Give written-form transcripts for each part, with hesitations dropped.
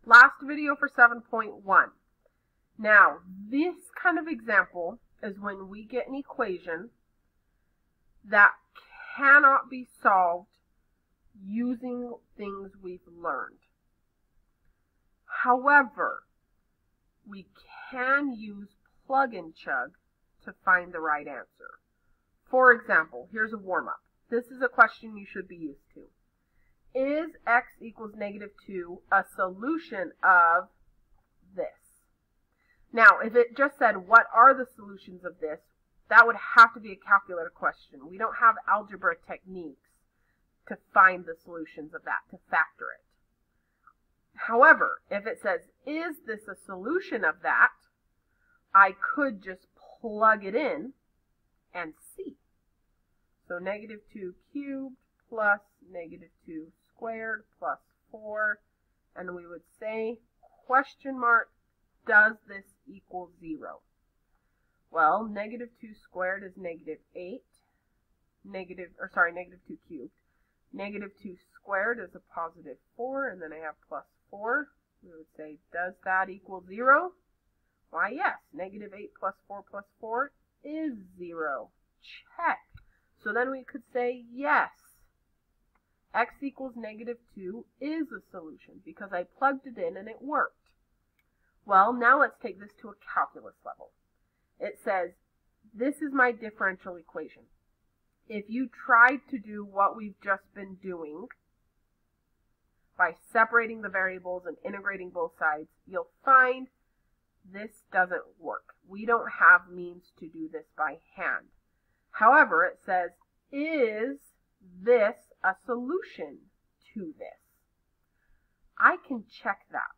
Last video for 7.1. Now, this kind of example is when we get an equation that cannot be solved using things we've learned. However, we can use plug and chug to find the right answer. For example, here's a warm-up. This is a question you should be used to. Is x equals -2 a solution of this? Now, if it just said, what are the solutions of this, that would have to be a calculator question. We don't have algebra techniques to find the solutions of that, to factor it. However, if it says, is this a solution of that, I could just plug it in and see. So -2 cubed plus -2 squared plus 4, and we would say, question mark, does this equal 0? Well, -2 squared is -8, -2 cubed. -2 squared is a +4, and then I have +4. We would say, does that equal 0? Why, yes, -8 plus 4 plus 4 is 0. Check. So then we could say, yes, x equals -2 is a solution because I plugged it in and it worked. Well, now let's take this to a calculus level. It says, this is my differential equation. If you tried to do what we've just been doing by separating the variables and integrating both sides, you'll find this doesn't work. We don't have means to do this by hand. However, it says, is this a solution to this? I can check that.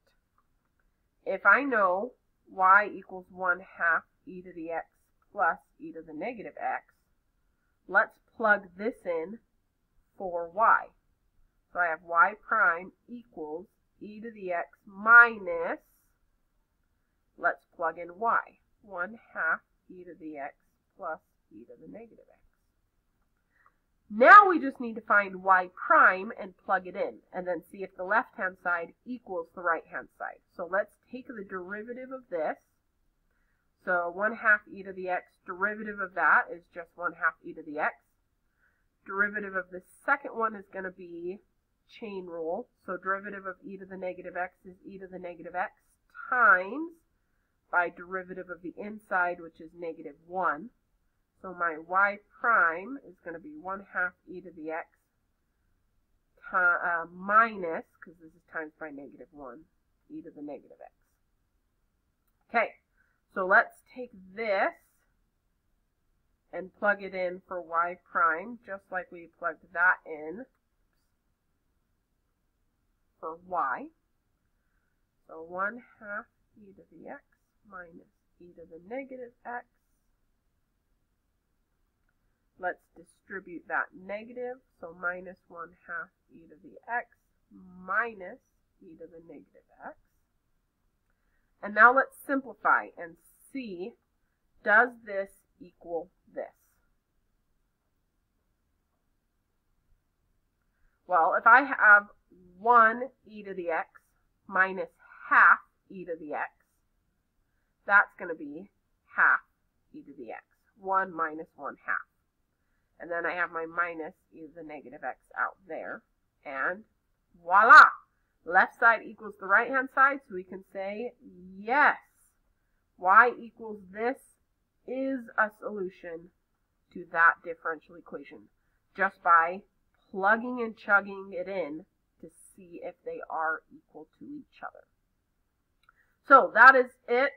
If I know y equals 1/2 e to the x plus e to the -x, let's plug this in for y. So I have y prime equals e to the x minus, let's plug in y, 1/2 e to the x plus e to the -x. Now we just need to find y prime and plug it in, and then see if the left-hand side equals the right-hand side. So let's take the derivative of this. So 1/2 e to the x, derivative of that is just 1/2 e to the x. Derivative of the second one is going to be chain rule. So derivative of e to the -x is e to the -x times by derivative of the inside, which is -1. So my y prime is going to be 1/2 e to the x minus, because this is times by -1, e to the -x. Okay, so let's take this and plug it in for y prime, just like we plugged that in for y. So 1/2 e to the x minus e to the -x. Let's distribute that negative, so minus 1/2 e to the x minus e to the -x. And now let's simplify and see, does this equal this? Well, if I have 1 e to the x minus 1/2 e to the x, that's going to be 1/2 e to the x. 1 minus 1/2. And then I have my minus e to the -x out there. And voila! Left side equals the right-hand side, so we can say, yes, y equals this is a solution to that differential equation, just by plugging and chugging it in to see if they are equal to each other. So that is it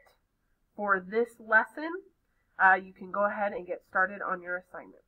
for this lesson. You can go ahead and get started on your assignment.